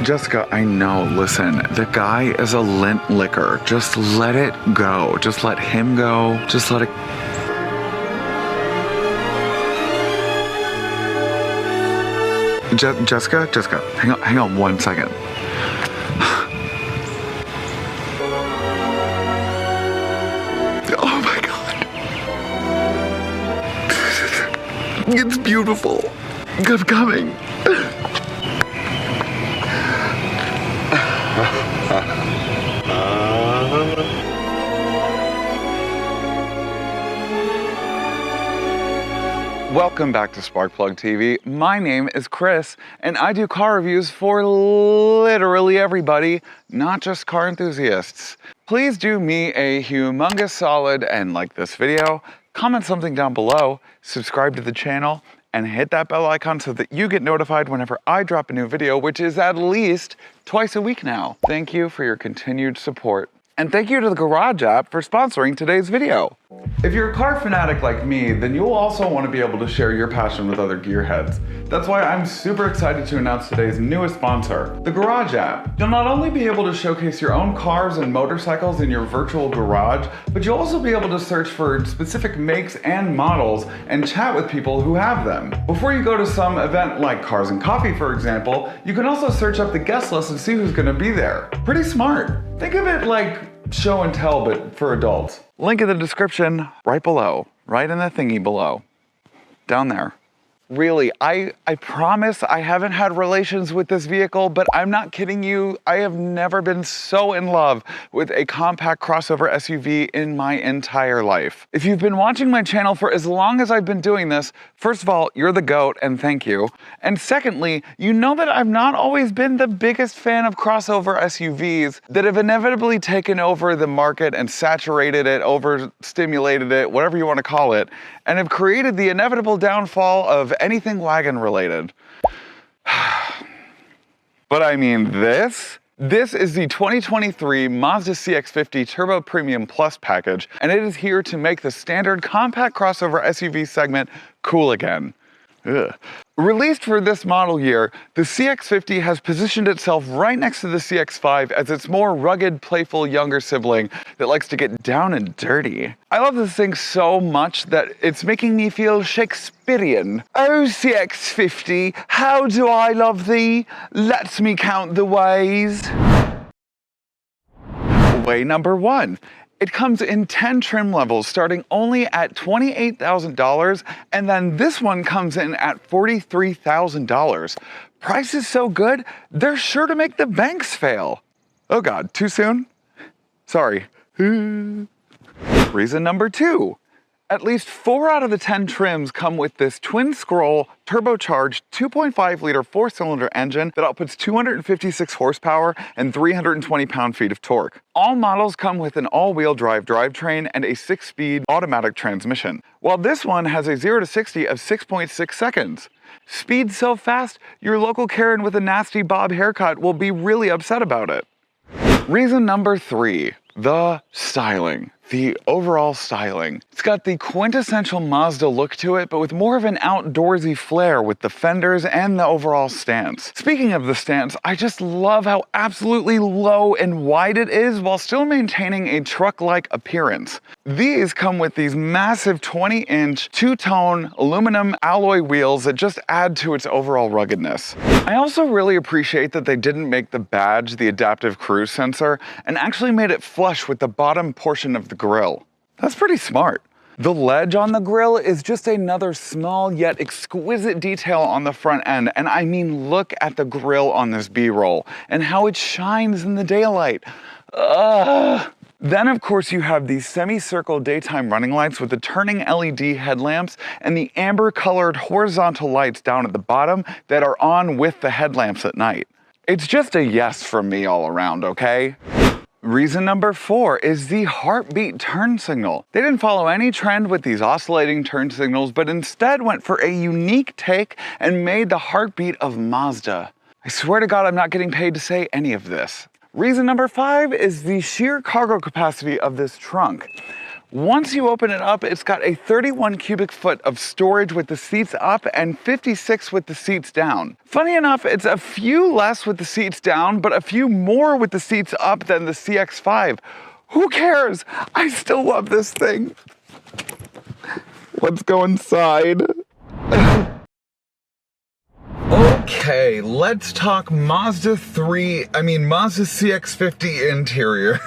Jessica, I know, listen, the guy is a lint licker. Just let it go. Just let him go. Just let it... Jessica, hang on 1 second. Oh my God. It's beautiful. I'm coming. Welcome back to Sparkplug TV. My name is Chris, and I do car reviews for literally everybody, not just car enthusiasts. Please do me a humongous solid and like this video, comment something down below, subscribe to the channel, and hit that bell icon so that you get notified whenever I drop a new video, which is at least twice a week now. Thank you for your continued support. And thank you to the Garage app for sponsoring today's video. If you're a car fanatic like me, then you'll also want to be able to share your passion with other gearheads. That's why I'm super excited to announce today's newest sponsor, the Garage app. You'll not only be able to showcase your own cars and motorcycles in your virtual garage, but you'll also be able to search for specific makes and models and chat with people who have them. Before you go to some event like Cars and Coffee, for example, you can also search up the guest list and see who's going to be there. Pretty smart. Think of it like show and tell, but for adults. Link in the description right below, right in the thingy below, down there. Really, I promise I haven't had relations with this vehicle, but I'm not kidding you. I have never been so in love with a compact crossover SUV in my entire life. If you've been watching my channel for as long as I've been doing this, first of all, you're the GOAT and thank you. And secondly, you know that I've not always been the biggest fan of crossover SUVs that have inevitably taken over the market and saturated it, overstimulated it, whatever you want to call it, and have created the inevitable downfall of anything wagon related. But I mean this is the 2023 Mazda CX-50 Turbo Premium Plus package, and it is here to make the standard compact crossover SUV segment cool again. Ugh. Released for this model year, the CX-50 has positioned itself right next to the CX-5 as its more rugged, playful younger sibling that likes to get down and dirty. I love this thing so much that it's making me feel Shakespearean. Oh CX-50, how do I love thee? Let me count the ways. Way number 1. It comes in 10 trim levels starting only at $28,000, and then this one comes in at $43,000. Price is so good, they're sure to make the banks fail. Oh God, too soon? Sorry. Reason number 2. At least 4 out of the 10 trims come with this twin-scroll, turbocharged 2.5-liter 4-cylinder engine that outputs 256 horsepower and 320 pound-feet of torque. All models come with an all-wheel drive drivetrain and a 6-speed automatic transmission, while this one has a 0 to 60 of 6.6 seconds. Speed so fast, your local Karen with a nasty bob haircut will be really upset about it. Reason number 3. The styling. The overall styling. It's got the quintessential Mazda look to it, but with more of an outdoorsy flair with the fenders and the overall stance. Speaking of the stance, I just love how absolutely low and wide it is while still maintaining a truck-like appearance. These come with these massive 20-inch, two-tone aluminum alloy wheels that just add to its overall ruggedness. I also really appreciate that they didn't make the badge the adaptive cruise sensor and actually made it flush with the bottom portion of the grille. That's pretty smart. The ledge on the grille is just another small yet exquisite detail on the front end, and I mean look at the grille on this B-roll and how it shines in the daylight. Then of course you have these semicircle daytime running lights with the turning LED headlamps and the amber colored horizontal lights down at the bottom that are on with the headlamps at night. It's just a yes from me all around, okay? Reason number 4 is the heartbeat turn signal. They didn't follow any trend with these oscillating turn signals, but instead went for a unique take and made the heartbeat of Mazda. I swear to God, I'm not getting paid to say any of this. Reason number 5 is the sheer cargo capacity of this trunk. Once you open it up, it's got a 31 cubic foot of storage with the seats up and 56 with the seats down. Funny enough, it's a few less with the seats down, but a few more with the seats up than the CX-5. Who cares? I still love this thing. Let's go inside. Okay, let's talk Mazda CX-50 interior.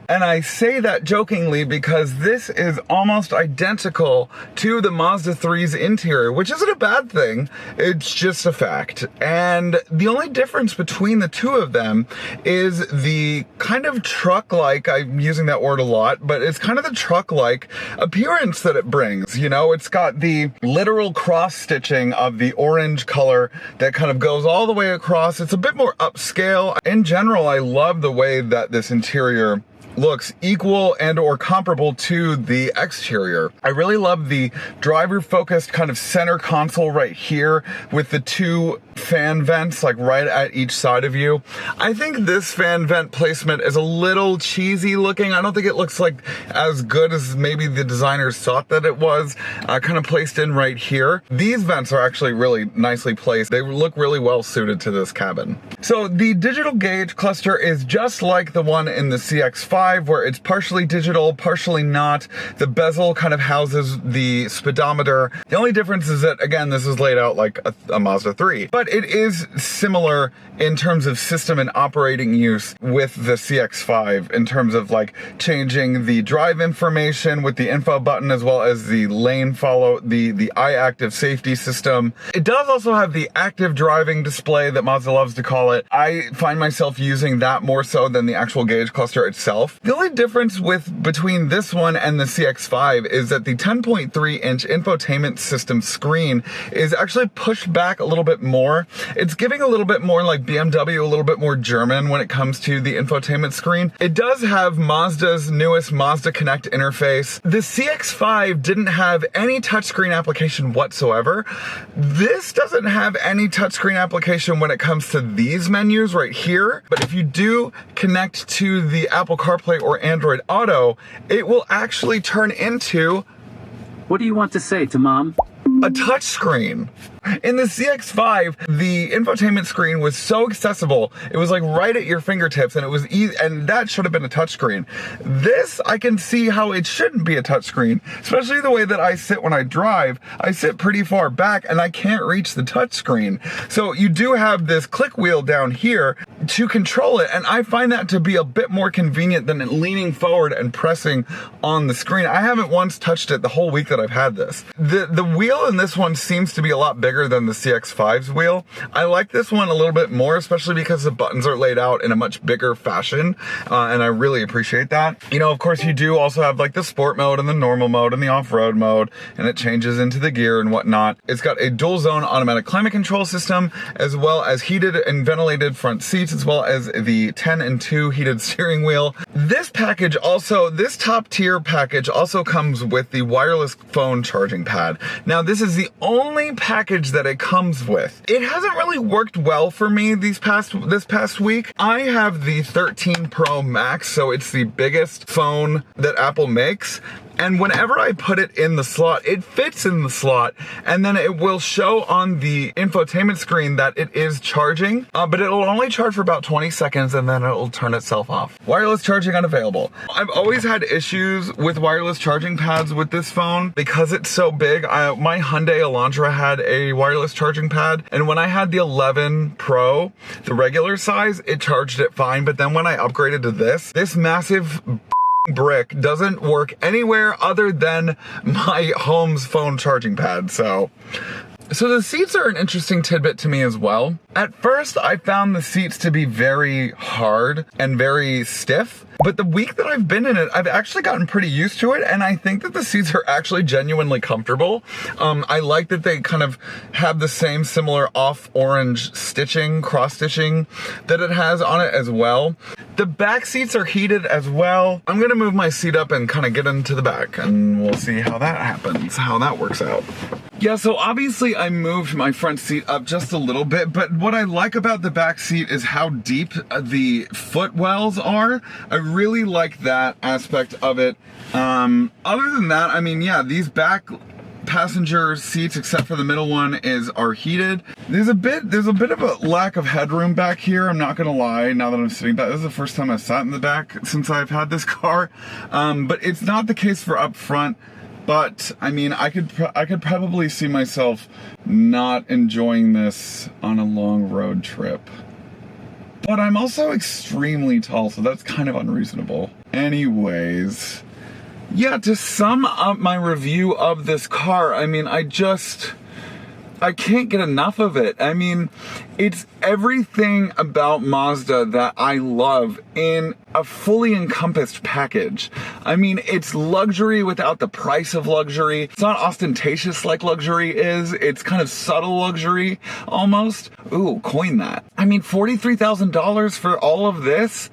And I say that jokingly because this is almost identical to the Mazda 3's interior, which isn't a bad thing. It's just a fact. And the only difference between the two of them is the kind of truck-like, I'm using that word a lot, but it's kind of the truck-like appearance that it brings. You know, it's got the literal cross-stitching of the orange color that kind of goes all the way across. It's a bit more upscale. In general, I love the way that this interior looks equal and or comparable to the exterior. I really love the driver focused kind of center console right here with the two fan vents like right at each side of you. I think this fan vent placement is a little cheesy looking. I don't think it looks like as good as maybe the designers thought that it was, kind of placed in right here. These vents are actually really nicely placed. They look really well suited to this cabin. So the digital gauge cluster is just like the one in the CX-5, where it's partially digital, partially not. The bezel kind of houses the speedometer. The only difference is that, again, this is laid out like a Mazda 3, but it is similar in terms of system and operating use with the CX-5 in terms of like changing the drive information with the info button, as well as the lane follow, the eye active safety system. It does also have the active driving display that Mazda loves to call it. I find myself using that more so than the actual gauge cluster itself. The only difference between this one and the CX-5 is that the 10.3 inch infotainment system screen is actually pushed back a little bit more. It's giving a little bit more like BMW, a little bit more German when it comes to the infotainment screen. It does have Mazda's newest Mazda Connect interface. The CX-5 didn't have any touchscreen application whatsoever. This doesn't have any touchscreen application when it comes to these menus right here. But if you do connect to the Apple CarPlay or Android Auto, it will actually turn into... What do you want to say to Mom? A touchscreen. In the CX-5, the infotainment screen was so accessible. It was like right at your fingertips, and it was easy, and that should have been a touchscreen. This, I can see how it shouldn't be a touchscreen, especially the way that I sit when I drive. I sit pretty far back, and I can't reach the touchscreen. So you do have this click wheel down here to control it, and I find that to be a bit more convenient than leaning forward and pressing on the screen. I haven't once touched it the whole week that I've had this. The wheel in this one seems to be a lot bigger than the CX-5's wheel. I like this one a little bit more, especially because the buttons are laid out in a much bigger fashion, and I really appreciate that. You know, of course, you do also have like the sport mode and the normal mode and the off-road mode, and it changes into the gear and whatnot. It's got a dual zone automatic climate control system, as well as heated and ventilated front seats, as well as the 10 and 2 heated steering wheel. This package also, this top tier package also comes with the wireless phone charging pad. Now, this is the only package that it comes with. It hasn't really worked well for me this past week. I have the 13 Pro Max, so it's the biggest phone that Apple makes. And whenever I put it in the slot, it fits in the slot, and then it will show on the infotainment screen that it is charging, but it'll only charge for about 20 seconds and then it'll turn itself off. Wireless charging unavailable. I've always had issues with wireless charging pads with this phone because it's so big. My Hyundai Elantra had a wireless charging pad, and when I had the 11 Pro, the regular size, it charged it fine, but then when I upgraded to this massive brick doesn't work anywhere other than my home's phone charging pad. So the seats are an interesting tidbit to me as well. At first, I found the seats to be very hard and very stiff, but the week that I've been in it, I've actually gotten pretty used to it, and I think that the seats are actually genuinely comfortable. I like that they kind of have the same similar off-orange stitching, cross-stitching that it has on it as well. The back seats are heated as well. I'm gonna move my seat up and kind of get into the back, and we'll see how that happens, how that works out. Yeah, so obviously I moved my front seat up just a little bit, but what I like about the back seat is how deep the footwells are. I really like that aspect of it. Other than that, I mean, yeah, these back passenger seats, except for the middle one, are heated. There's a bit of a lack of headroom back here, I'm not gonna lie, now that I'm sitting back. This is the first time I've sat in the back since I've had this car. But it's not the case for up front. But I mean, I could probably see myself not enjoying this on a long road trip. But I'm also extremely tall, so that's kind of unreasonable. Anyways, yeah, to sum up my review of this car, I mean, I can't get enough of it. I mean, it's everything about Mazda that I love in a fully encompassed package. I mean, it's luxury without the price of luxury. It's not ostentatious like luxury is. It's kind of subtle luxury, almost. Ooh, coin that. I mean, $43,000 for all of this?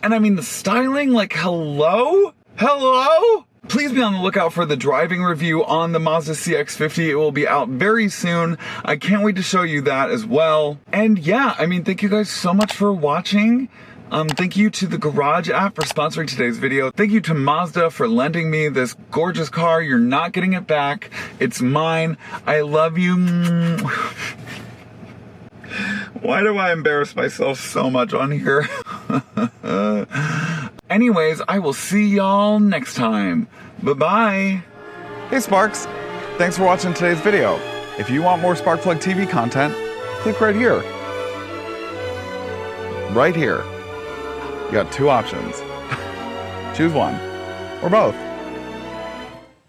And I mean, the styling, like, hello? Hello? Please be on the lookout for the driving review on the Mazda CX-50. It will be out very soon. I can't wait to show you that as well. And yeah, I mean, thank you guys so much for watching. Thank you to the Garage app for sponsoring today's video. Thank you to Mazda for lending me this gorgeous car. You're not getting it back. It's mine. I love you. Why do I embarrass myself so much on here? Anyways, I will see y'all next time. Bye-bye. Hey Sparks, thanks for watching today's video. If you want more Sparkplug TV content, click right here. Right here. You got two options. Choose one, or both.